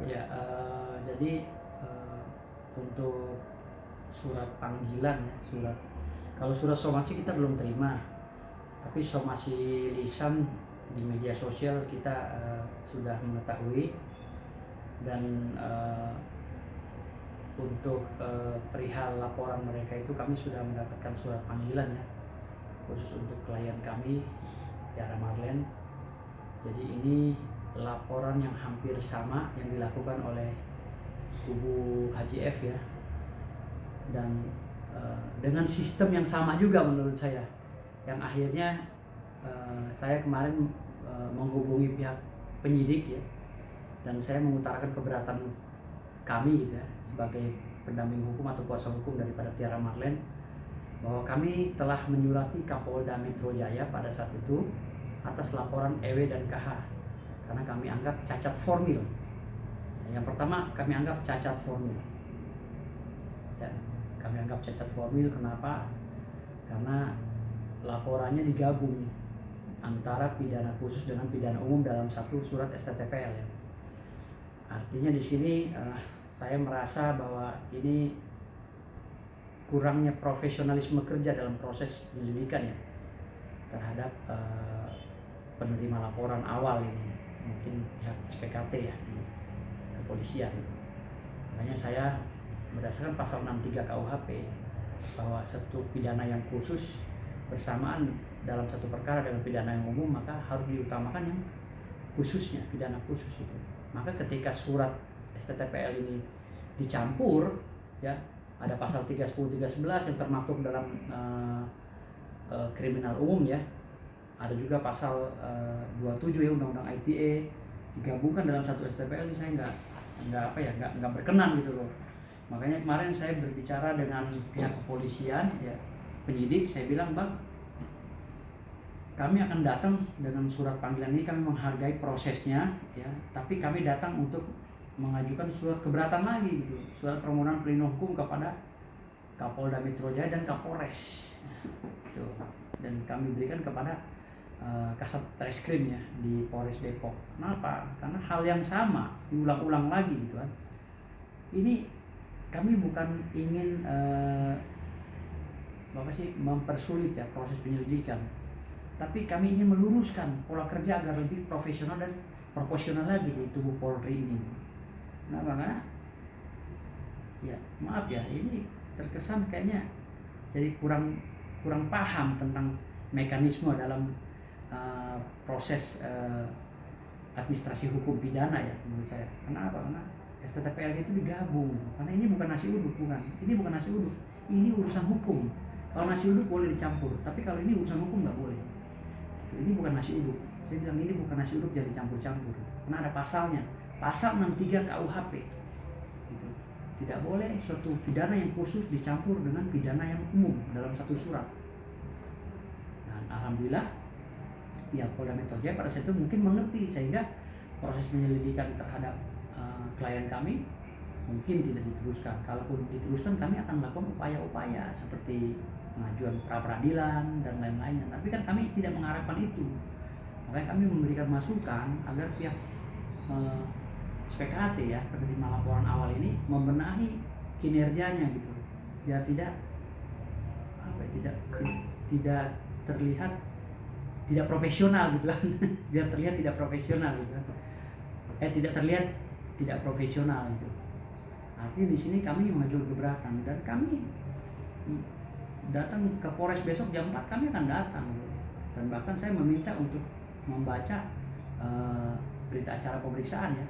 Ya, jadi untuk surat panggilan ya, kalau surat somasi kita belum terima, tapi somasi lisan di media sosial kita sudah mengetahui. Dan untuk perihal laporan mereka itu kami sudah mendapatkan surat panggilan ya, khusus untuk klien kami Tiara Marlen. Jadi ini laporan yang hampir sama yang dilakukan oleh kubu Haji F ya, dan dengan sistem yang sama juga menurut saya, yang akhirnya saya kemarin menghubungi pihak penyidik ya, dan saya mengutarakan keberatan kami gitu ya, sebagai pendamping hukum atau kuasa hukum daripada Tiara Marlen, bahwa kami telah menyurati Kapolda Metro Jaya pada saat itu atas laporan EW dan KH karena kami anggap cacat formil. Yang pertama, kami anggap cacat formil. Ya, kami anggap cacat formil. Kenapa? Karena laporannya digabung antara pidana khusus dengan pidana umum dalam satu surat STTPL ya. Artinya di sini saya merasa bahwa ini kurangnya profesionalisme kerja dalam proses penyelidikan ya terhadap penerima laporan awal ini, mungkin pihak SPKT ya di kepolisian. Makanya saya berdasarkan pasal 63 KUHP bahwa satu pidana yang khusus bersamaan dalam satu perkara dengan pidana yang umum, maka harus diutamakan yang khususnya, pidana khusus itu. Maka ketika surat STTPL ini dicampur ya, ada pasal 310 311 yang termaktub dalam kriminal umum ya, ada juga pasal 27 ya Undang-Undang ITE digabungkan dalam satu STPL. ini saya nggak berkenan gitu loh. Makanya kemarin saya berbicara dengan pihak kepolisian ya, penyidik, saya bilang, Bang, kami akan datang dengan surat panggilan ini, kami menghargai prosesnya ya, tapi kami datang untuk mengajukan surat keberatan lagi gitu, surat permohonan pelindung hukum kepada Kapolda Metro Jaya dan Kapolres gitu. Dan kami berikan kepada Kasat Reskrim ya di Polres Depok. Kenapa? Karena hal yang sama diulang-ulang lagi gitu kan. Ini kami bukan ingin mempersulit ya proses penyelidikan, tapi kami ingin meluruskan pola kerja agar lebih profesional dan proporsional lagi di tubuh Polri ini. Nah, karena ya maaf ya, ini terkesan kayaknya jadi kurang paham tentang mekanisme dalam proses administrasi hukum pidana ya menurut saya. Kenapa? Karena STTPL itu digabung. Karena ini bukan nasi uduk, ini bukan nasi uduk. Ini urusan hukum. Kalau nasi uduk boleh dicampur, tapi kalau ini urusan hukum nggak boleh. Ini bukan nasi uduk. Saya bilang ini bukan nasi uduk, jadi campur-campur. Karena ada pasalnya, pasal 63 KUHP. Gitu. Tidak boleh suatu pidana yang khusus dicampur dengan pidana yang umum dalam satu surat. Dan alhamdulillah pihak Polda Metro Jaya pada saat itu mungkin mengerti, sehingga proses penyelidikan terhadap klien kami mungkin tidak diteruskan. Kalaupun diteruskan, kami akan melakukan upaya-upaya seperti pengajuan pra-peradilan dan lain-lainnya. Tapi kan kami tidak mengharapkan itu. Makanya kami memberikan masukan agar pihak SPKT ya, penerima laporan awal ini membenahi kinerjanya gitu, biar tidak terlihat tidak profesional gitu kan. Biar terlihat tidak profesional gitu kan. Tidak terlihat tidak profesional gitu. Artinya di sini kami mengajukan keberatan, dan kami datang ke Polres besok jam 4, kami akan datang gitu. Dan bahkan saya meminta untuk membaca berita acara pemeriksaan ya.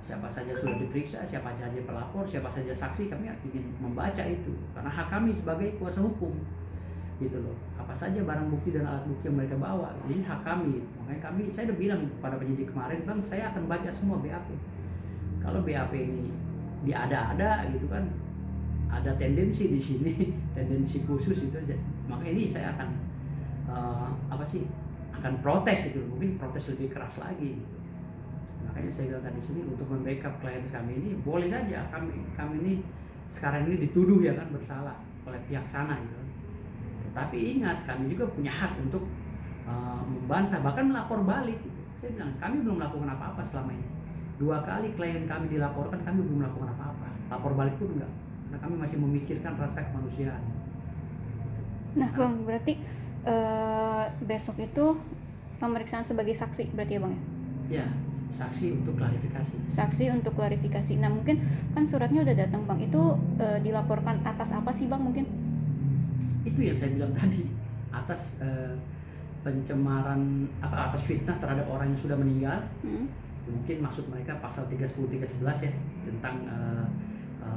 Siapa saja sudah diperiksa, siapa saja pelapor, siapa saja saksi, kami ingin membaca itu karena hak kami sebagai kuasa hukum gitu loh. Apa saja barang bukti dan alat bukti yang mereka bawa, ini hak kami. Makanya saya udah bilang pada penyidik kemarin, Bang, saya akan baca semua BAP. Kalau BAP ini diada-ada gitu kan, ada tendensi di sini, tendensi khusus itu, maka ini saya akan akan protes gitu, mungkin protes lebih keras lagi gitu. Makanya saya bilang tadi sini, untuk membackup klien kami ini, boleh saja kami ini sekarang ini dituduh ya kan bersalah oleh pihak sana gitu. Tapi ingat, kami juga punya hak untuk membantah, bahkan melapor balik gitu. Saya bilang kami belum melakukan apa-apa selama ini. 2 kali klien kami dilaporkan, kami belum melakukan apa-apa, lapor balik pun enggak, karena kami masih memikirkan rasa kemanusiaan. Nah Bang, berarti besok itu pemeriksaan sebagai saksi berarti ya Bang ya? Ya, saksi untuk klarifikasi. Saksi untuk klarifikasi. Nah mungkin kan suratnya udah datang Bang, itu dilaporkan atas apa sih Bang mungkin? Itu yang saya bilang tadi, atas pencemaran atas fitnah terhadap orang yang sudah meninggal. Mungkin maksud mereka pasal 310 311 ya, tentang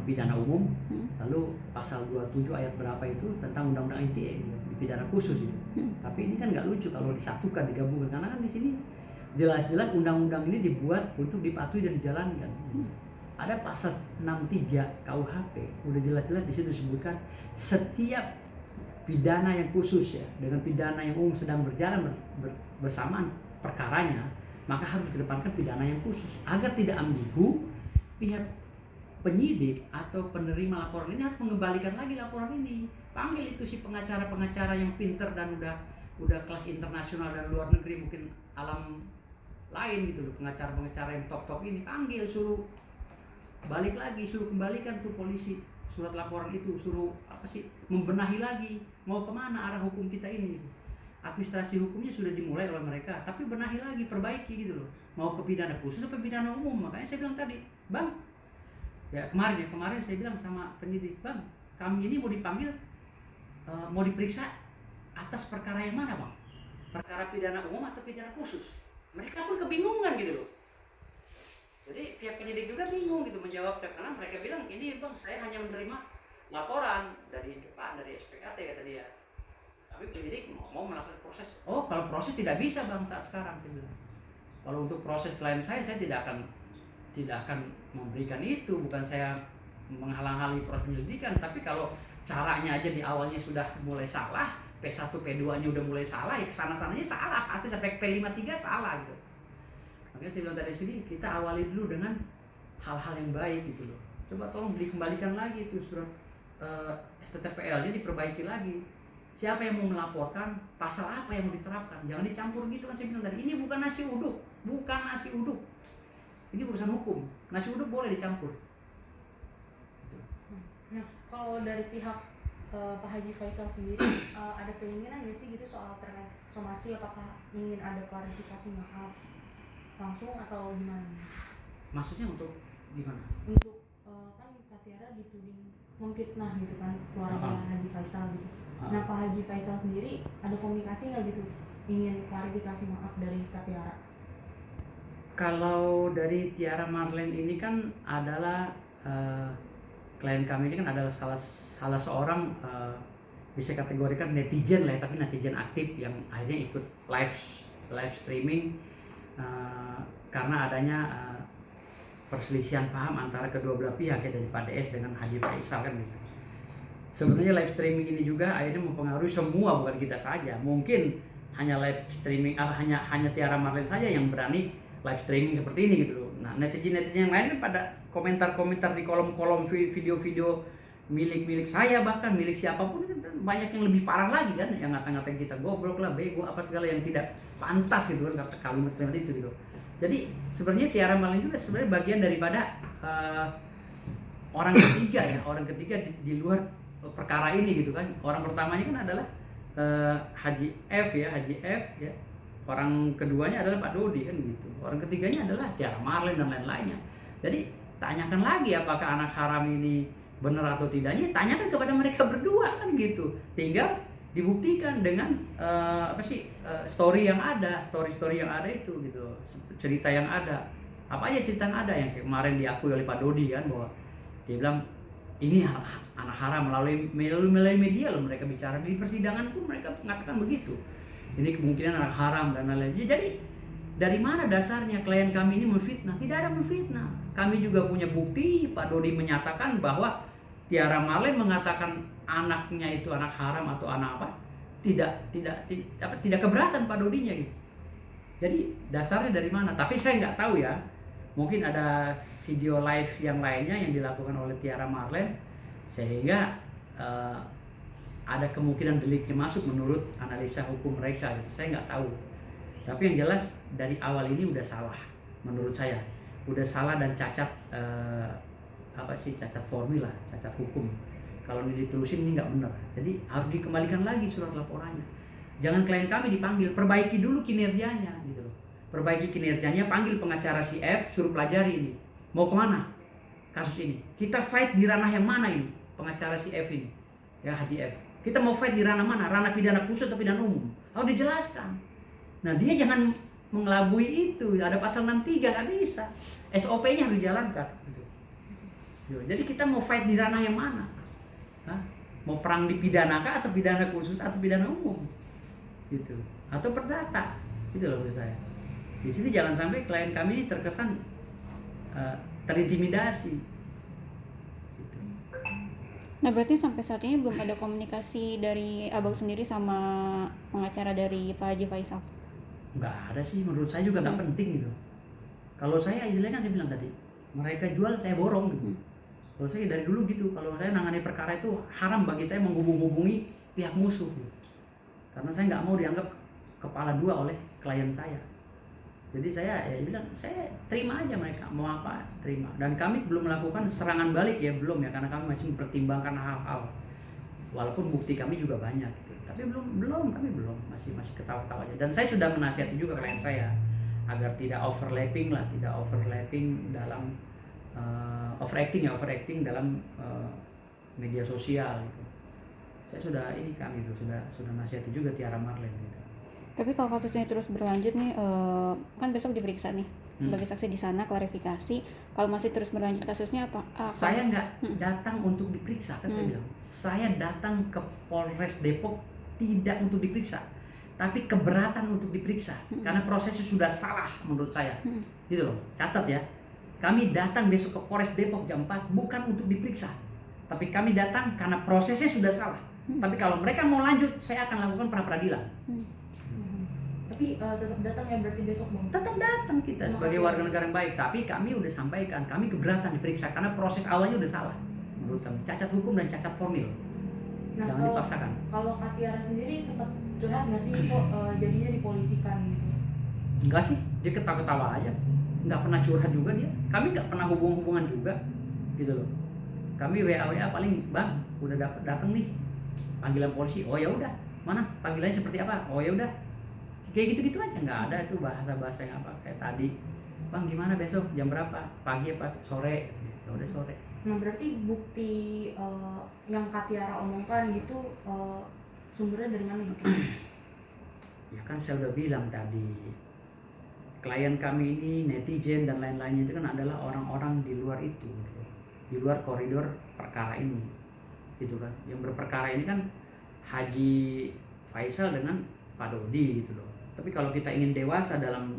pidana umum. Lalu pasal 27 ayat berapa itu tentang undang-undang ITE, pidana khusus itu. Tapi ini kan nggak lucu kalau disatukan, digabungkan, karena kan di sini jelas-jelas undang-undang ini dibuat untuk dipatuhi dan dijalankan. Ada pasal 63 KUHP, udah jelas-jelas di situ disebutkan setiap pidana yang khusus ya dengan pidana yang umum sedang berjalan bersamaan perkaranya, maka harus dikedepankan pidana yang khusus agar tidak ambigu. Pihak penyidik atau penerima laporan ini harus mengembalikan lagi laporan ini. Panggil itu si pengacara-pengacara yang pinter dan udah kelas internasional dan luar negeri, mungkin alam lain gitu loh, pengacara-pengacara yang top-top ini, panggil, suruh balik lagi, suruh kembalikan tuh polisi surat laporan itu, suruh membenahi lagi, mau kemana arah hukum kita ini. Administrasi hukumnya sudah dimulai oleh mereka, tapi benahi lagi, perbaiki gitu loh, mau ke pidana khusus atau pidana umum. Makanya saya bilang tadi, Bang, ya kemarin saya bilang sama penyidik, Bang, kami ini mau dipanggil, mau diperiksa atas perkara yang mana Bang, perkara pidana umum atau pidana khusus? Mereka pun kebingungan gitu loh. Jadi pihak penyidik juga bingung gitu menjawab, karena mereka bilang, ini Bang, saya hanya menerima laporan dari depan, dari SPKT kata dia. Tapi penyidik mau melakukan proses. Oh, kalau proses tidak bisa Bang saat sekarang, saya bilang. Kalau untuk proses klien saya tidak akan memberikan itu. Bukan saya menghalang-halangi proses penyelidikan, tapi kalau caranya aja di awalnya sudah mulai salah, P1, P2-nya udah mulai salah, ya kesana-sananya salah, pasti sampai P53 salah gitu. Makanya saya bilang tadi sini, kita awali dulu dengan hal-hal yang baik gitu loh. Coba tolong dikembalikan lagi itu surat STTPL-nya, diperbaiki lagi. Siapa yang mau melaporkan, pasal apa yang mau diterapkan, jangan dicampur gitu kan. Saya bilang tadi, ini bukan nasi uduk, ini urusan hukum. Nasi uduk boleh dicampur. Nah, kalau dari pihak Pak Haji Faisal sendiri ada keinginan nggak sih gitu soal terkait somasi, apakah ingin ada klarifikasi maaf langsung atau gimana? Maksudnya untuk gimana? Untuk kan Kak Tiara dituding memfitnah gitu kan keluarga Haji Faisal gitu. Nah, Pak Haji Faisal sendiri ada komunikasi nggak gitu, ingin klarifikasi maaf dari Kak Tiara? Kalau dari Tiara Marlene ini kan adalah klien kami ini kan adalah salah seorang bisa kategorikan netizen lah ya, tapi netizen aktif yang akhirnya ikut live streaming karena adanya perselisihan paham antara kedua belah pihak ya, dari Pak DS dengan Haji Faisal kan gitu. Sebenarnya live streaming ini juga akhirnya mempengaruhi semua, bukan kita saja. Mungkin hanya live streaming hanya Tiara Marlene saja yang berani live streaming seperti ini gitu loh. Nah, netizen yang lain kan pada komentar di kolom-kolom video-video milik saya, bahkan milik siapapun kan banyak yang lebih parah lagi kan, yang ngata-ngatain kita goblok lah, bego, apa segala yang tidak pantas gitu kan, kalimat-kalimat itu gitu. Jadi sebenarnya Tiara Marlene juga sebenarnya bagian daripada orang ketiga di luar perkara ini gitu kan. Orang pertamanya kan adalah Haji F ya. Orang keduanya adalah Pak Dodi kan gitu. Orang ketiganya adalah Tiara Marlene dan lain-lainnya. Jadi tanyakan lagi apakah anak haram ini benar atau tidaknya, tanyakan kepada mereka berdua kan gitu. Tinggal dibuktikan dengan story yang ada itu gitu, cerita yang ada. Apa aja cerita yang ada, yang kemarin diakui oleh Pak Dodi kan, bahwa dia bilang ini anak haram melalui media loh, mereka bicara di persidangan pun mereka mengatakan begitu. Ini kemungkinan anak haram dan lain-lain. Jadi dari mana dasarnya klien kami ini memfitnah? Tidak ada memfitnah. Kami juga punya bukti. Pak Dodi menyatakan bahwa Tiara Marlene mengatakan anaknya itu anak haram atau anak apa? Tidak keberatan Pak Dodinya gitu. Jadi dasarnya dari mana? Tapi saya nggak tahu ya. Mungkin ada video live yang lainnya yang dilakukan oleh Tiara Marlene sehingga ada kemungkinan deliknya masuk menurut analisa hukum mereka gitu. Saya nggak tahu. Tapi yang jelas dari awal ini udah salah menurut saya. udah salah dan cacat cacat formil lah, cacat hukum. Kalau ini diterusin ini nggak benar. Jadi harus dikembalikan lagi surat laporannya. Jangan klien kami dipanggil, perbaiki dulu kinerjanya gitu loh. Perbaiki kinerjanya, panggil pengacara si F, suruh pelajari ini. Mau kemana kasus ini? Kita fight di ranah yang mana ini? Pengacara si F ini, ya Haji F. Kita mau fight di ranah mana? Ranah pidana khusus atau pidana umum? Harus dijelaskan. Nah dia jangan mengelabui itu. Ada pasal 63 nggak bisa. SOP-nya harus dijalankan. Gitu. Jadi kita mau fight di ranah yang mana? Hah? Mau perang di pidana kah atau pidana khusus atau pidana umum? Gitu. Atau perdata. Gitu loh menurut saya. Di sini jangan sampai klien kami terkesan terintimidasi. Gitu. Nah berarti sampai saat ini belum ada komunikasi dari abang sendiri sama pengacara dari Pak Haji Faisal? Nggak ada sih, menurut saya juga nggak penting gitu. Kalau saya istilahnya kan saya bilang tadi, mereka jual saya borong gitu. Kalau saya dari dulu gitu, kalau saya nangani perkara itu haram bagi saya menghubungi pihak musuh gitu. Karena saya nggak mau dianggap kepala dua oleh klien saya. Jadi saya ya bilang, saya terima aja mereka mau apa, terima. Dan kami belum melakukan serangan balik ya, belum ya, karena kami masih mempertimbangkan hal-hal. Walaupun bukti kami juga banyak gitu. Tapi kami belum, masih ketawa-tawa aja. Dan saya sudah menasihati juga klien saya agar tidak overlapping dalam overacting dalam media sosial gitu. Saya sudah nasihati juga Tiara Marlen gitu. Tapi kalau kasusnya terus berlanjut nih, kan besok diperiksa nih sebagai saksi di sana, klarifikasi. Kalau masih terus berlanjut kasusnya apa? Saya nggak datang untuk diperiksa, kan saya bilang. Saya datang ke Polres Depok tidak untuk diperiksa, tapi keberatan untuk diperiksa karena prosesnya sudah salah menurut saya. Gitu loh, catat ya. Kami datang besok ke Polres Depok jam 4 bukan untuk diperiksa, tapi kami datang karena prosesnya sudah salah. Tapi kalau mereka mau lanjut, saya akan lakukan pra peradilan. Tapi tetap datang ya berarti besok bang? Tetap datang kita sebagai warga negara yang baik. Tapi kami udah sampaikan, kami keberatan diperiksa karena proses awalnya udah salah menurut kami, cacat hukum dan cacat formil. Nah, Jangan dipaksakan. Kalau Kak Tiara sendiri sempat curhat nggak sih kok jadinya dipolisikan gitu? Enggak sih, dia ketawa-ketawa aja, nggak pernah curhat juga dia. Kami nggak pernah hubungan juga, gitu loh. Kami WA paling, bang, udah datang nih panggilan polisi. Oh ya udah, mana panggilannya seperti apa? Oh ya udah, kayak gitu-gitu aja, nggak ada itu bahasa yang apa kayak tadi. Bang gimana besok jam berapa? Pagi apa sore? Ya udah sore. Nah berarti bukti yang Kak Tiara omongkan gitu sumbernya dari mana gitu? Ya kan saya udah bilang tadi, klien kami ini netizen dan lain-lainnya itu kan adalah orang-orang di luar itu, gitu. Di luar koridor perkara ini, gitu kan. Yang berperkara ini kan Haji Faisal dengan Pak Dodi gitu loh. Tapi kalau kita ingin dewasa dalam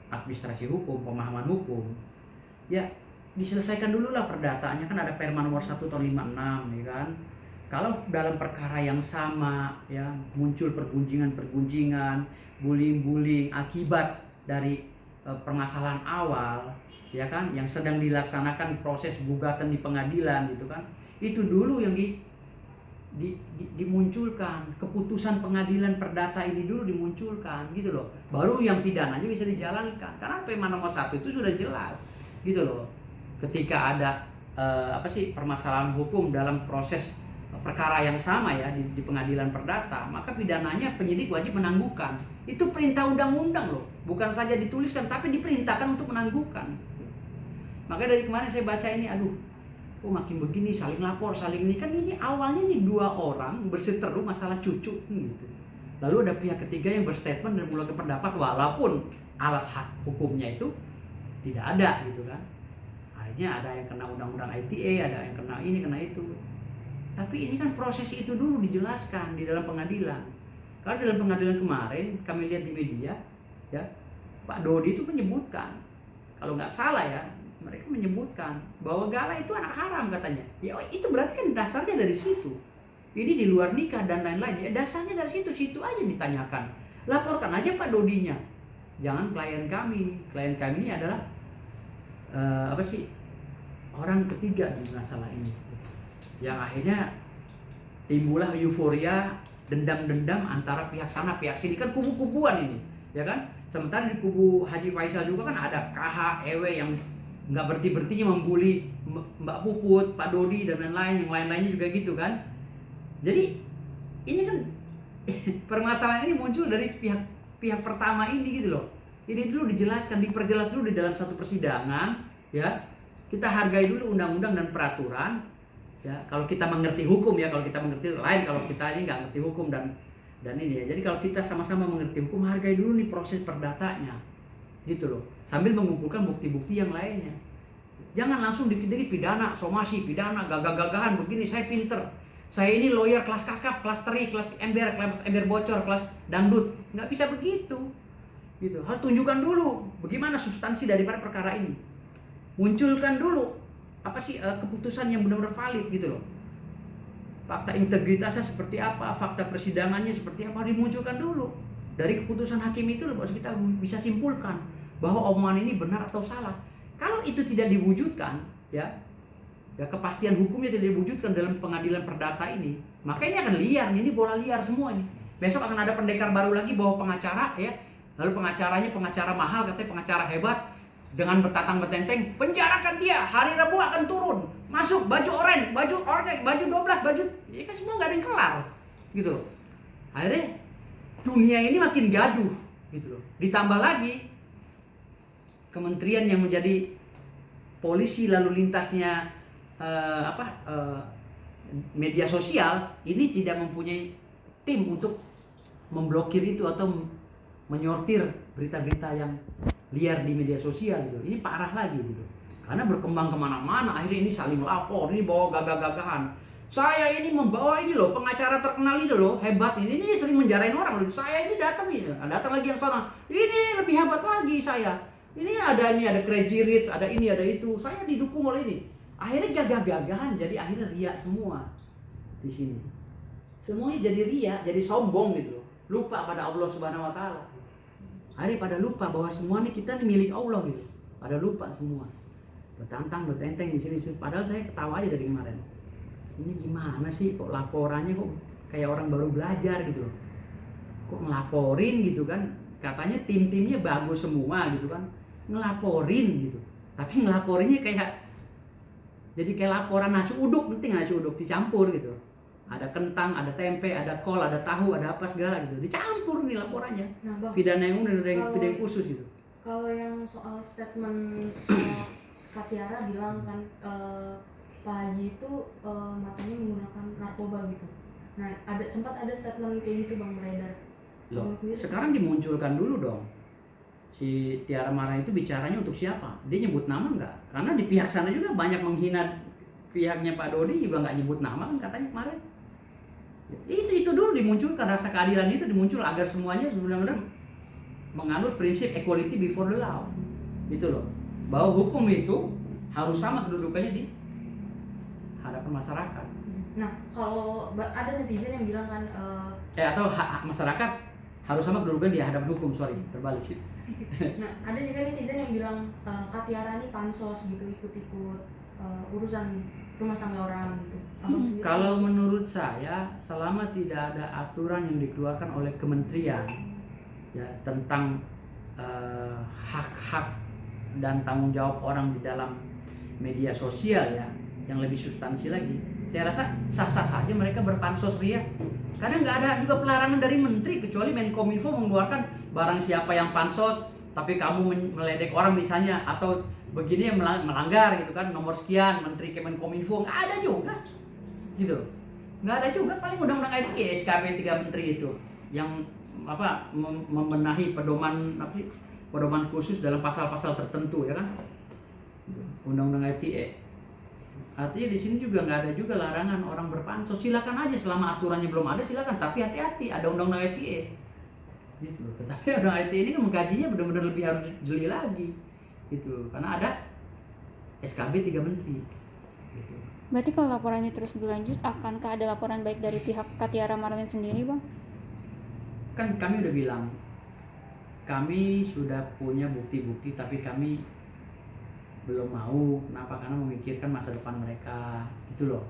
administrasi hukum, pemahaman hukum, ya diselesaikan dulu lah perdataannya, kan ada Perma nomor 1 tahun 56 ya kan. Kalau dalam perkara yang sama ya muncul pergunjingan, bullying akibat dari permasalahan awal ya kan, yang sedang dilaksanakan proses gugatan di pengadilan gitu kan, itu dulu yang dimunculkan, keputusan pengadilan perdata ini dulu dimunculkan gitu loh, baru yang pidananya bisa dijalankan. Karena Perma nomor 1 itu sudah jelas gitu loh, ketika ada permasalahan hukum dalam proses perkara yang sama ya di pengadilan perdata, maka pidananya penyidik wajib menangguhkan. Itu perintah undang-undang loh, bukan saja dituliskan tapi diperintahkan untuk menangguhkan. Makanya dari kemarin saya baca ini, aduh, kok makin begini, saling lapor, saling ini. Kan ini awalnya nih 2 orang berseteru masalah cucu gitu. Lalu ada pihak ketiga yang berstatement dan mengeluarkan pendapat walaupun alas hak hukumnya itu tidak ada gitu kan. Akhirnya ada yang kena undang-undang ITE, ada yang kena ini, kena itu. Tapi ini kan proses itu dulu dijelaskan di dalam pengadilan. Kalau dalam pengadilan kemarin kami lihat di media ya, Pak Dodi itu menyebutkan, kalau nggak salah ya, mereka menyebutkan bahwa Gala itu anak haram katanya. Ya itu berarti kan dasarnya dari situ. Ini di luar nikah dan lain-lain. Ya dasarnya dari situ aja ditanyakan. Laporkan aja Pak Dodinya. Jangan klien kami. Klien kami ini adalah orang ketiga di masalah ini. Yang akhirnya timbullah euforia, dendam-dendam antara pihak sana pihak sini, kan kubu-kubuan ini, ya kan? Sementara di kubu Haji Faisal juga kan ada KH, EW yang nggak berhenti-berhentinya membuli Mbak Puput, Pak Dodi dan lain-lain, yang lain-lainnya juga gitu kan. Jadi ini kan permasalahan ini muncul dari pihak pertama ini gitu loh. Ini dulu dijelaskan, diperjelas dulu di dalam satu persidangan, ya. Kita hargai dulu undang-undang dan peraturan, ya. Kalau kita mengerti hukum ya, kalau kita mengerti lain, kalau kita ini nggak ngerti hukum dan ini ya. Jadi kalau kita sama-sama mengerti hukum, hargai dulu nih proses perdatanya, gitu loh. Sambil mengumpulkan bukti-bukti yang lainnya. Jangan langsung dikit-dikit pidana, somasi, pidana, gagah-gagahan begini. Saya pinter, saya ini lawyer kelas kakap, kelas teri, kelas ember bocor, kelas dangdut. Nggak bisa begitu, gitu. Harus tunjukkan dulu bagaimana substansi daripada perkara ini. Munculkan dulu apa sih keputusan yang benar-benar valid, gitu loh. Fakta integritasnya seperti apa, fakta persidangannya seperti apa, dimunculkan dulu. Dari keputusan hakim itu loh, kita bisa simpulkan bahwa omongan ini benar atau salah. Kalau itu tidak diwujudkan, ya kepastian hukumnya tidak diwujudkan dalam pengadilan perdata ini, maka ini akan liar, ini bola liar semua ini. Besok akan ada pendekar baru lagi bawa pengacara, ya. Lalu pengacaranya pengacara mahal, katanya pengacara hebat, dengan bertatang bertenteng, penjarakan dia, hari Rabu akan turun, masuk baju oranye, baju 12, baju, ya kan semua nggak ada yang kelar, gitu loh. Akhirnya dunia ini makin gaduh, gitu loh. Ditambah lagi kementerian yang menjadi polisi lalu lintasnya media sosial ini tidak mempunyai tim untuk memblokir itu atau menyortir berita-berita yang liar di media sosial gitu. Ini parah lagi gitu. Karena berkembang kemana-mana, akhirnya ini saling lapor, ini bawa gagah-gagahan. Saya ini membawa ini loh, pengacara terkenal ini loh, hebat ini sering menjarain orang loh. Saya ini datang lagi yang sana. Ini lebih hebat lagi saya. Ini ada Crazy Rich, ada ini, ada itu. Saya didukung oleh ini. Akhirnya gagah-gagahan, jadi akhirnya riak semua di sini. Semuanya jadi riak, jadi sombong gitu loh. Lupa pada Allah Subhanahu wa taala. Akhirnya pada lupa bahwa semua ini kita ini milik Allah gitu. Pada lupa semua. Bertantang, bertenteng di sini. Padahal saya ketawa aja dari kemarin. Ini gimana sih kok laporannya kok kayak orang baru belajar gitu loh. Kok ngelaporin gitu kan. Katanya tim-timnya bagus semua gitu kan. Ngelaporin gitu. Tapi ngelaporinnya jadi kayak laporan nasi uduk, penting nasi uduk dicampur gitu. Ada kentang, ada tempe, ada kol, ada tahu, ada apa segala gitu. Dicampur nih laporannya. Nah, Bang, pidana yang umum dan pidana yang khusus gitu. Kalau yang soal statement Kak Tiara bilang kan Pak Haji itu matanya menggunakan narkoba gitu. Nah, sempat ada statement kayak gitu Bang beredar. Loh, sekarang dimunculkan dulu dong. Si Tiara Marah itu bicaranya untuk siapa? Dia nyebut nama nggak? Karena di pihak sana juga banyak menghina pihaknya Pak Dodi juga nggak nyebut nama kan katanya kemarin. Itu dulu dimunculkan, rasa keadilan itu dimuncul agar semuanya benar-benar menganut prinsip equality before the law. Gitu loh. Bahwa hukum itu harus sama kedudukannya di hadapan masyarakat. Nah, kalau ada netizen yang bilang kan atau masyarakat harus sama kedudukannya di hadapan hukum, terbalik sih. Nah, ada juga netizen yang bilang Kak Tiara ini pansos gitu, ikut-ikut urusan rumah tangga orang gitu. Kalau menurut saya, selama tidak ada aturan yang dikeluarkan oleh kementerian ya tentang hak-hak dan tanggung jawab orang di dalam media sosial ya yang lebih substansi lagi, saya rasa sah-sah saja mereka berpansos ria. Karena nggak ada juga pelarangan dari menteri, kecuali Menkominfo mengeluarkan barang siapa yang pansos tapi kamu meledek orang misalnya atau begini yang melanggar gitu kan nomor sekian, menteri Kemenkominfo, nggak ada juga gitu, nggak ada juga. Paling undang-undang ITE SKP 3 menteri itu yang membenahi pedoman khusus dalam pasal-pasal tertentu ya kan, undang-undang ITE. Artinya di sini juga nggak ada juga larangan orang berpansos, silakan aja selama aturannya belum ada, silakan, tapi hati-hati ada undang-undang ITE gitu. Tetapi undang-undang ITE ini kan mengkajinya benar-benar lebih harus jeli lagi gitu, karena ada SKB 3 menteri gitu. Berarti kalau laporannya terus berlanjut, akankah ada laporan baik dari pihak Kak Tiara Marlin sendiri, Bang? Kan kami udah bilang, kami sudah punya bukti-bukti, tapi kami belum mau. Kenapa? Karena memikirkan masa depan mereka, gitu loh.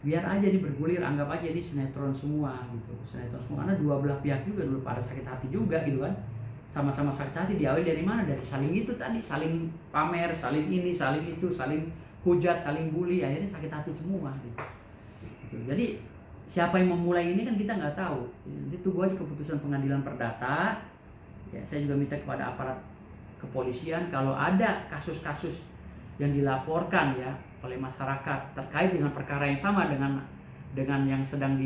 Biar aja ini bergulir, anggap aja ini sinetron semua gitu, sinetron semua. Karena dua belah pihak juga dulu pada sakit hati juga gitu kan. sama-sama sakit hati diawali dari mana? Dari saling itu tadi, saling pamer, saling ini, saling itu, saling hujat, saling bully, akhirnya sakit hati semua gitu. Jadi siapa yang memulai ini kan kita nggak tahu. Nanti tunggu aja keputusan pengadilan perdata. Ya, saya juga minta kepada aparat kepolisian kalau ada kasus-kasus yang dilaporkan ya oleh masyarakat terkait dengan perkara yang sama dengan yang sedang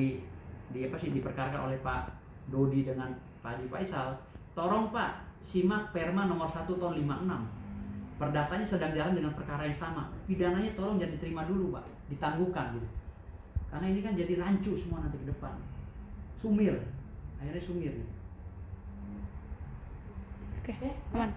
diperkarakan oleh Pak Dodi dengan Pak Haji Faisal, tolong Pak simak Perma nomor 1 tahun 56. Perdatanya sedang jalan dengan perkara yang sama. Pidananya tolong jangan diterima dulu Pak, ditangguhkan gitu. Karena ini kan jadi rancu semua nanti ke depan. Sumir. Akhirnya sumir. Oke, aman.